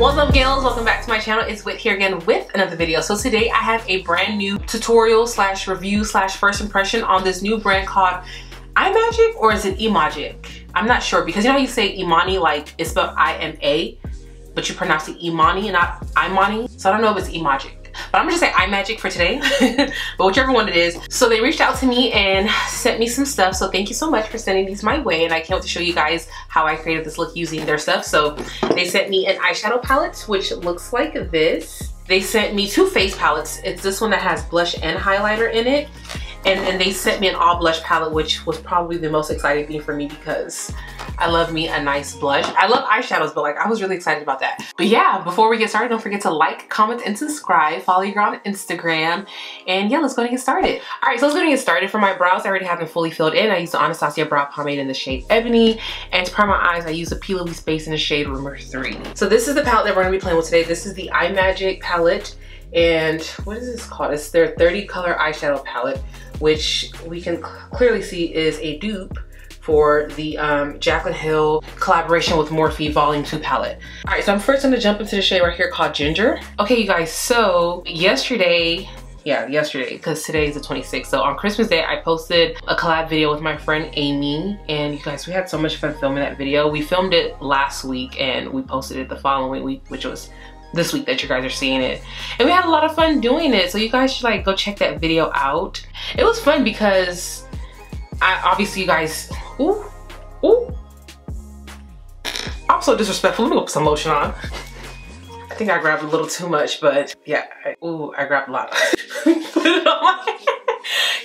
What's up, gals? Welcome back to my channel. It's Whit here again with another video. So today I have a brand new tutorial slash review slash first impression on this new brand called Imagic, or is it Imagic? I'm not sure, because you know how you say Imani, like it's spelled I-M-A, but you pronounce it Imani and not Imani. So I don't know if it's Imagic, but I'm gonna just say Imagic for today. But whichever one it is. So they reached out to me and sent me some stuff. So thank you so much for sending these my way. And I can't wait to show you guys how I created this look using their stuff. So they sent me an eyeshadow palette, which looks like this. They sent me two face palettes. It's this one that has blush and highlighter in it. And then they sent me an all blush palette, which was probably the most exciting thing for me because I love me a nice blush. I love eyeshadows, but like I was really excited about that. But yeah, before we get started, don't forget to like, comment, and subscribe. Follow your girl on Instagram. And yeah, let's go and get started. All right, so let's go and get started. For my brows, I already have them fully filled in. I use the Anastasia Brow Pomade in the shade Ebony. And to prime my eyes, I use the P. Louise Base in the shade Rumor 3. So this is the palette that we're gonna be playing with today. This is the Imagic palette. And what is this called? It's their 30 color eyeshadow palette, which we can clearly see is a dupe for the Jaclyn Hill collaboration with Morphe Volume 2 palette. All right, so I'm first gonna jump into the shade right here called Ginger. Okay, you guys, so yesterday, because today is the 26th. So on Christmas Day, I posted a collab video with my friend Amy. And you guys, we had so much fun filming that video. We filmed it last week and we posted it the following week, which was this week that you guys are seeing it. And we had a lot of fun doing it. So you guys should like go check that video out. It was fun because obviously you guys, ooh. I'm so disrespectful. Let me go put some lotion on. I think I grabbed a little too much, but yeah, I grabbed a lot. Put it on my hand.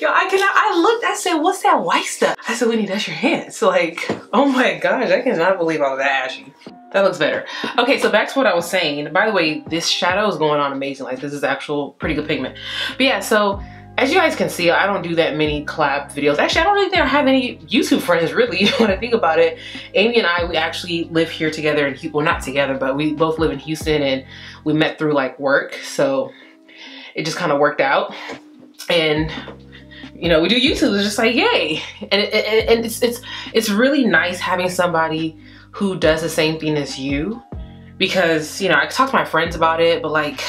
Yo, I looked, I said, what's that white stuff? I said, Whitney, that's your hands. So like, oh my gosh, I cannot believe I was that ashy. That looks better. Okay, so back to what I was saying. By the way, this shadow is going on amazing. Like this is actual pretty good pigment. But yeah, so as you guys can see, I don't do that many collab videos. Actually, I don't really think I have any YouTube friends really when I think about it. Amy and I, we actually live here together in, well, not together, but we both live in Houston and we met through like work. So it just kind of worked out. And you know, we do YouTube. It's just like, yay. And it's really nice having somebody who does the same thing as you, because you know, I talk to my friends about it, but like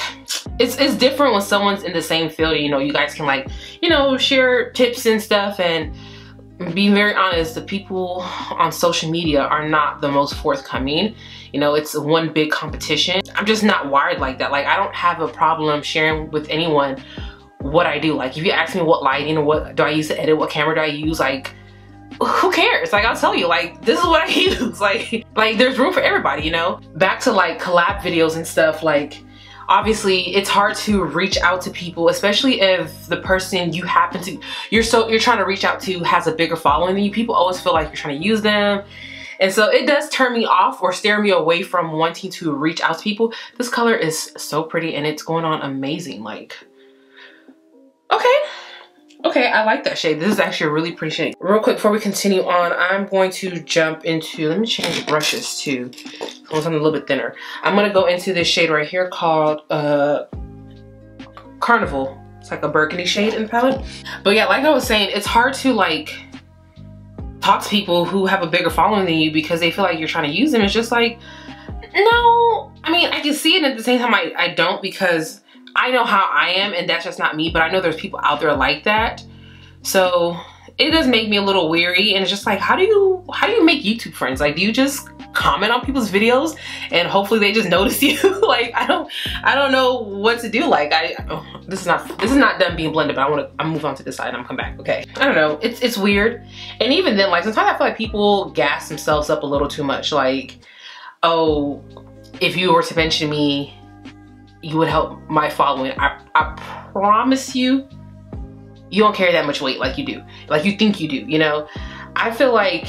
it's different when someone's in the same field and, you know, you guys can like, you know, share tips and stuff. And being very honest, the people on social media are not the most forthcoming. You know, it's one big competition. I'm just not wired like that. Like I don't have a problem sharing with anyone what I do. Like if you ask me what lighting or what do I use to edit, what camera do I use, like who cares? Like I'll tell you, like this is what I use. Like there's room for everybody, you know? Back to like collab videos and stuff, like obviously it's hard to reach out to people, especially if the person you happen to, you're trying to reach out to has a bigger following than you. People always feel like you're trying to use them. And so it does turn me off or steer me away from wanting to reach out to people. This color is so pretty and it's going on amazing. Like, okay, I like that shade. This is actually a really pretty shade. Real quick, before we continue on, I'm going to jump into, let me change brushes too. Something a little bit thinner. I'm gonna go into this shade right here called Carnival. It's like a burgundy shade in the palette. But yeah, like I was saying, it's hard to like talk to people who have a bigger following than you because they feel like you're trying to use them. It's just like, no. I mean, I can see it, and at the same time I don't, because I know how I am and that's just not me, but I know there's people out there like that. So it does make me a little weary, and it's just like, how do you make YouTube friends? Like, do you just comment on people's videos and hopefully they just notice you? Like I don't know what to do. Like this is not done being blended, but I'm move on to this side and I'm come back. Okay, I don't know, it's weird. And even then, like sometimes I feel like people gas themselves up a little too much. Like, oh, if you were to mention me, you would help my following. I promise you, you don't carry that much weight like you do. Like you think you do, you know? I feel like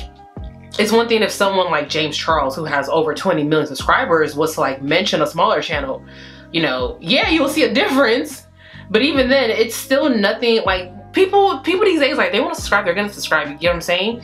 it's one thing if someone like James Charles, who has over 20 million subscribers, was to like mention a smaller channel, you know, yeah, you will see a difference. But even then, it's still nothing. Like people these days, like they want to subscribe, they're gonna subscribe, you get what I'm saying?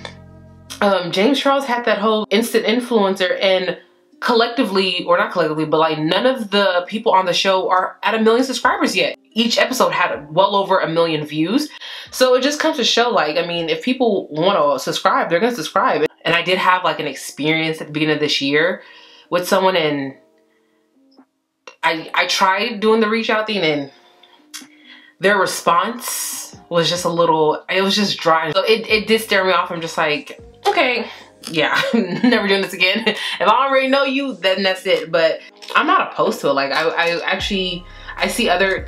James Charles had that whole instant influencer, and collectively, or not collectively, but like none of the people on the show are at 1 million subscribers yet. Each episode had well over 1 million views. So it just comes to show, like, I mean, if people want to subscribe, they're gonna subscribe. And I did have like an experience at the beginning of this year with someone, and I tried doing the reach out thing, and their response was just a little, it was just dry. So it did scare me off. I'm just like, okay, yeah, never doing this again. If I already know you, then that's it. But I'm not opposed to it. Like I see other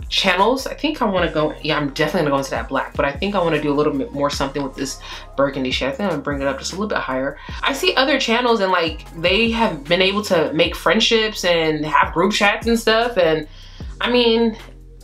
channels. I think I want to go, yeah, I'm definitely gonna go into that black, but I think I want to do a little bit more something with this burgundy shade. I think I'm gonna bring it up just a little bit higher. I see other channels and like they have been able to make friendships and have group chats and stuff, and I mean,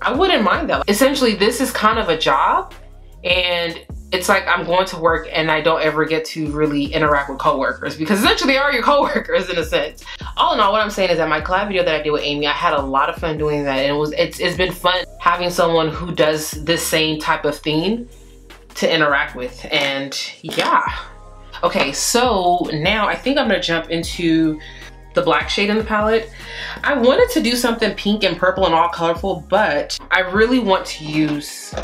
I wouldn't mind that. Essentially, this is kind of a job, and it's like I'm going to work and I don't ever get to really interact with coworkers, because essentially they are your coworkers in a sense. All in all, what I'm saying is that my collab video that I did with Amy, I had a lot of fun doing that, and it's been fun having someone who does this same type of thing to interact with, and yeah. Okay, so now I think I'm gonna jump into the black shade in the palette. I wanted to do something pink and purple and all colorful, but I really want to use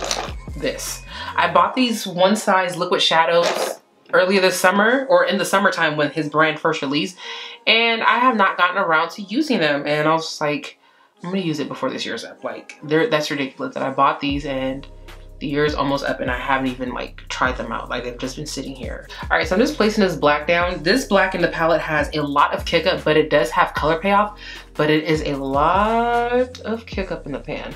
this. I bought these one size liquid shadows earlier this summer, or in the summertime when his brand first released, and I have not gotten around to using them, and I was just like, I'm gonna use it before this year's up. Like, that's ridiculous that I bought these and the year's almost up and I haven't even like tried them out. Like, they've just been sitting here. All right, so I'm just placing this black down. This black in the palette has a lot of kick up, but it does have color payoff, but it is a lot of kick up in the pan.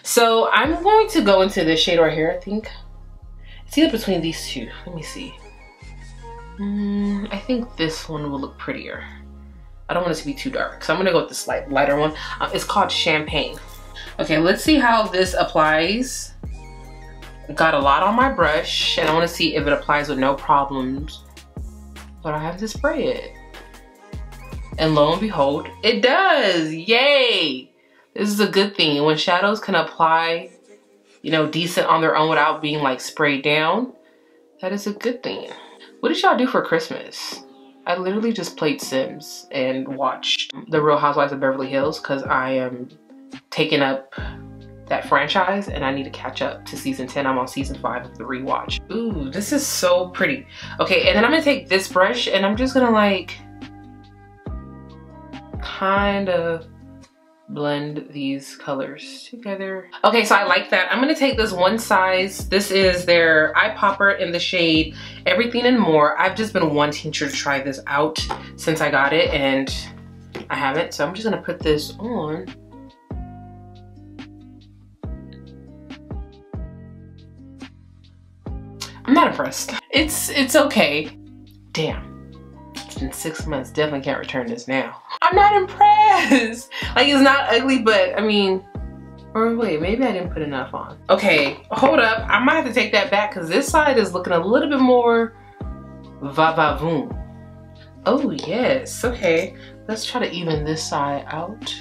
So I'm going to go into this shade right here, I think. It's either between these two. Let me see. I think this one will look prettier. I don't want it to be too dark, so I'm gonna go with this lighter one. It's called Champagne. Okay, let's see how this applies. Got a lot on my brush, and I wanna see if it applies with no problems. But I have to spray it. And lo and behold, it does, yay! This is a good thing. When shadows can apply, you know, decent on their own without being like sprayed down, that is a good thing. What did y'all do for Christmas? I literally just played Sims and watched The Real Housewives of Beverly Hills, because I am taking up that franchise and I need to catch up to season 10. I'm on season 5 of the rewatch. Ooh, this is so pretty. Okay, and then I'm gonna take this brush and I'm just gonna like kind of blend these colors together. Okay, so I like that. I'm gonna take this one size. This is their eye popper in the shade Everything and More. I've just been wanting to try this out since I got it and I haven't, so I'm just gonna put this on. I'm not impressed. It's okay. Damn. In 6 months, definitely can't return this now. I'm not impressed. Like, it's not ugly, but I mean, or wait, maybe I didn't put enough on. Okay, hold up. I might have to take that back because this side is looking a little bit more va-va-voom. Oh yes, okay. Let's try to even this side out.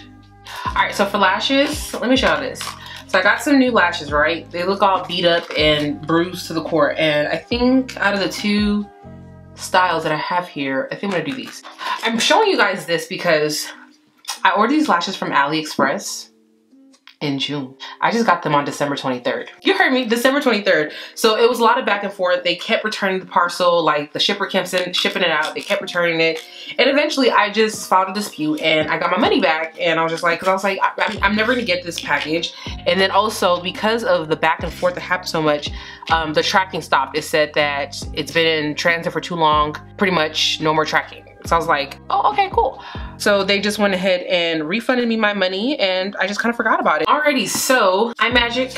All right, so for lashes, let me show you this. So I got some new lashes, right? They look all beat up and bruised to the core, and I think out of the two styles that I have here, I think I'm gonna do these. I'm showing you guys this because I ordered these lashes from AliExpress in June. I just got them on December 23rd. You heard me, December 23rd. So it was a lot of back and forth. They kept returning the parcel, like the shipper kept shipping it out. They kept returning it. And eventually I just filed a dispute and I got my money back. And I was just like, cause I was like, I'm never gonna get this package. And then also because of the back and forth that happened so much, the tracking stopped. It said that it's been in transit for too long, pretty much no more tracking. So I was like, oh, okay, cool. So they just went ahead and refunded me my money and I just kind of forgot about it. Alrighty, so Imagic,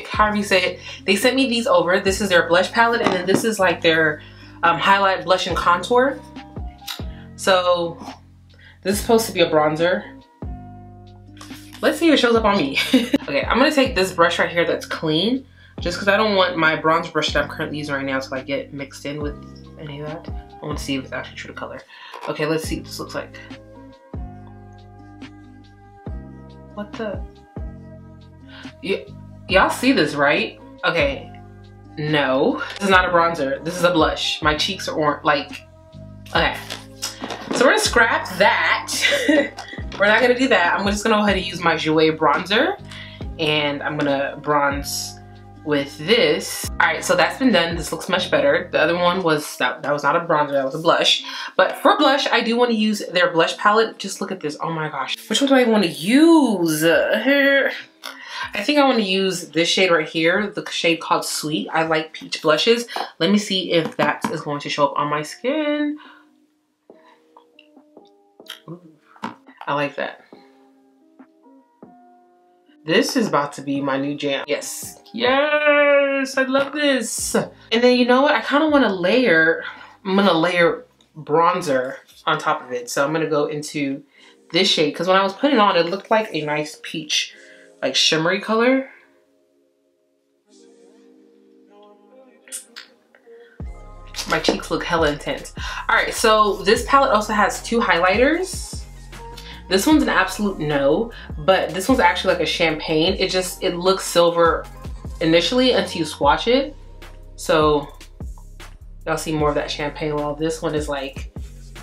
however you say it, they sent me these over. This is their blush palette and then this is like their highlight, blush, and contour. So this is supposed to be a bronzer. Let's see if it shows up on me. Okay, I'm gonna take this brush right here that's clean, just because I don't want my bronze brush that I'm currently using right now to like get mixed in with any of that. I want to see if it's actually true to color. Okay, let's see what this looks like. What the? Y'all see this, right? Okay, no. This is not a bronzer. This is a blush. My cheeks are orange, like, okay. So we're gonna scrap that. We're not gonna do that. I'm just gonna go ahead and use my Jouer bronzer. And I'm gonna bronze with this. All right, so that's been done. This looks much better. The other one was, that was not a bronzer, that was a blush. But for blush, I do want to use their blush palette. Just look at this, oh my gosh. Which one do I want to use? Here. I think I want to use this shade right here, the shade called Sweet. I like peach blushes. Let me see if that is going to show up on my skin. Ooh, I like that. This is about to be my new jam. Yes, yes, I love this. And then you know what? I kind of want to layer, I'm gonna layer bronzer on top of it. So I'm gonna go into this shade because when I was putting it on, it looked like a nice peach, like shimmery color. My cheeks look hella intense. All right, so this palette also has two highlighters. This one's an absolute no, but this one's actually like a champagne. It looks silver initially until you swatch it. So y'all see more of that champagne, while this one is like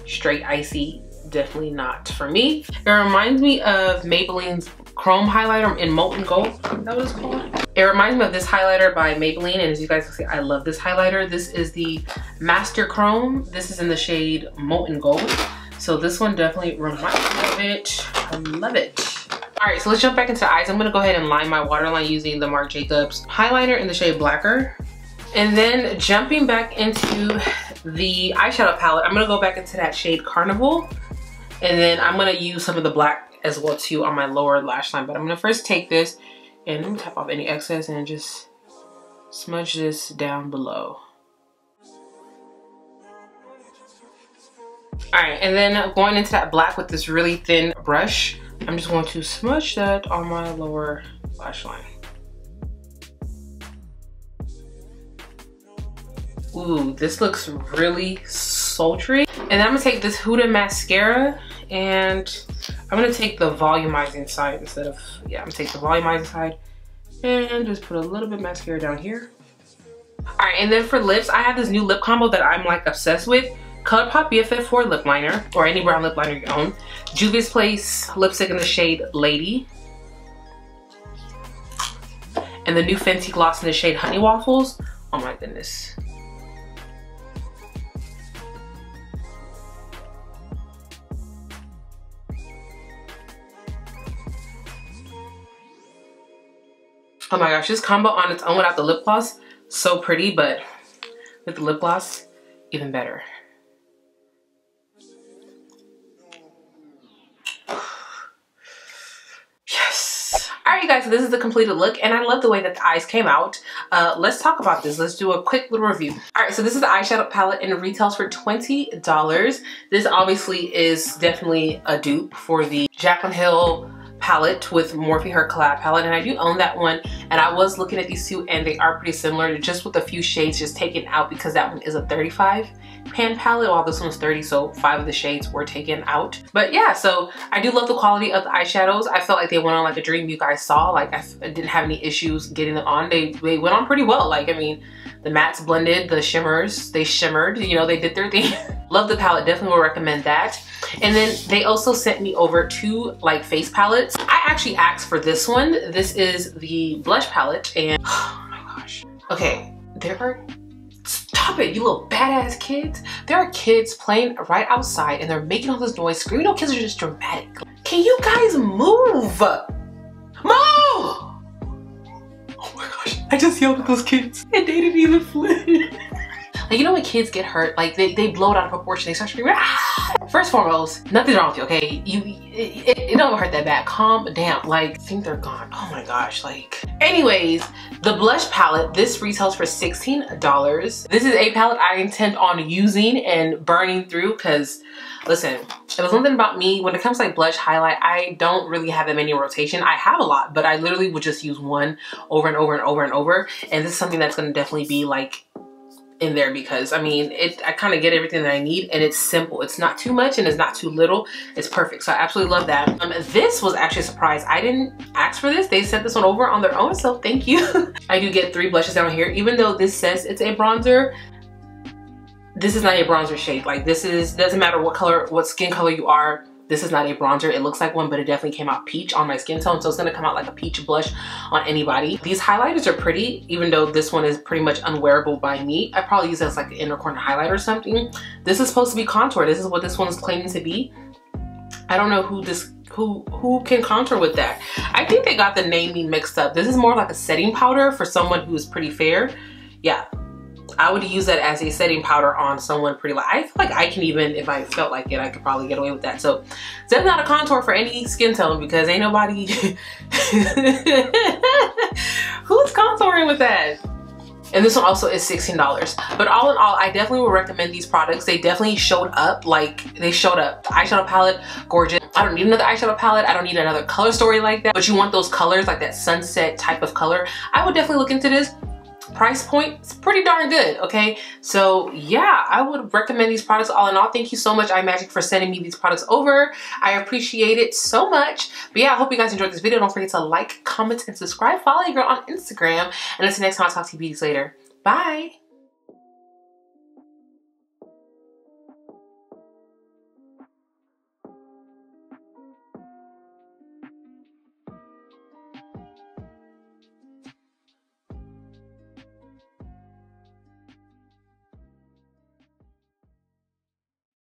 straight icy. Definitely not for me. It reminds me of Maybelline's Chrome highlighter in Molten Gold. Is that what it's called? It reminds me of this highlighter by Maybelline, and as you guys can see, I love this highlighter. This is the Master Chrome. This is in the shade Molten Gold. So this one definitely reminds me of it. I love it. All right, so let's jump back into eyes. I'm gonna go ahead and line my waterline using the Marc Jacobs highlighter in the shade Blacker. And then jumping back into the eyeshadow palette, I'm gonna go back into that shade Carnival. And then I'm gonna use some of the black as well too on my lower lash line. But I'm gonna first take this and let me tap off any excess and just smudge this down below. All right, and then going into that black with this really thin brush, I'm just going to smudge that on my lower lash line. Ooh, this looks really sultry. And then I'm gonna take this Huda mascara and I'm gonna take the volumizing side instead of, yeah, I'm gonna take the volumizing side and just put a little bit of mascara down here. All right, and then for lips, I have this new lip combo that I'm like obsessed with. ColourPop BFF4 lip liner, or any brown lip liner you own. Juvia's Place lipstick in the shade Lady. And the new Fenty gloss in the shade Honey Waffles. Oh my goodness. Oh my gosh, this combo on its own without the lip gloss, so pretty, but with the lip gloss, even better. Yes. All right, you guys, so this is the completed look, and I love the way that the eyes came out. Let's talk about this. Let's do a quick little review. All right, so this is the eyeshadow palette, and it retails for $20. This obviously is definitely a dupe for the Jaclyn Hill palette with Morphe Her collab palette, and I do own that one, and I was looking at these two and they are pretty similar, just with a few shades just taken out because that one is a 35 pan palette while this one's 30, so 5 of the shades were taken out. But yeah, so I do love the quality of the eyeshadows. I felt like they went on like a dream. You guys saw, like I didn't have any issues getting them on. They went on pretty well. Like, I mean, the mattes blended, the shimmers, they shimmered, you know, they did their thing. Love the palette, definitely will recommend that. And then they also sent me over 2 like face palettes. I actually asked for this one. This is the blush palette, and oh my gosh. Okay, there are, stop it, you little badass kids. There are kids playing right outside and they're making all this noise, screaming. You know, kids are just dramatic. Can you guys move? Move! Oh my gosh, I just yelled at those kids and they didn't even flip. Like, you know when kids get hurt, like they blow it out of proportion, they start screaming, ah! First and foremost, nothing's wrong with you, okay? It don't hurt that bad. Calm down. Like, I think they're gone. Oh my gosh, like. Anyways, the blush palette, this retails for $16. This is a palette I intend on using and burning through because, listen, it was something about me, when it comes to like blush highlight, I don't really have that many in rotation. I have a lot, but I literally would just use one over and over and over and over. And this is something that's gonna definitely be like in there because I mean I kind of get everything that I need, and it's simple. It's not too much and it's not too little. It's perfect. So I absolutely love that. This was actually a surprise. I didn't ask for this. They sent this one over on their own, so thank you. I do get 3 blushes down here. Even though this says it's a bronzer, this is not a bronzer shade. Like, this is, doesn't matter what color, what skin color you are, This is not a bronzer. It looks like one, but it definitely came out peach on my skin tone. So it's gonna come out like a peach blush on anybody. These highlighters are pretty, even though this one is pretty much unwearable by me. I probably use it as like an inner corner highlight or something. This is supposed to be contour. This is what this one is claiming to be. I don't know who can contour with that. I think they got the naming mixed up. This is more like a setting powder for someone who's pretty fair. Yeah. I would use that as a setting powder on someone pretty light. I feel like I can even, if I felt like it, I could probably get away with that. So that's not a contour for any skin tone because ain't nobody who's contouring with that. And this one also is $16. But all in all, I definitely would recommend these products. They definitely showed up, like they showed up. The eyeshadow palette, gorgeous. I don't need another eyeshadow palette. I don't need another color story like that. But you want those colors, like that sunset type of color. I would definitely look into this. Price point, it's pretty darn good, okay? So yeah, I would recommend these products all in all. Thank you so much, Imagic, for sending me these products over. I appreciate it so much. But yeah, I hope you guys enjoyed this video. Don't forget to like, comment, and subscribe. Follow your girl on Instagram. And until next time, I'll talk to you beauties later. Bye.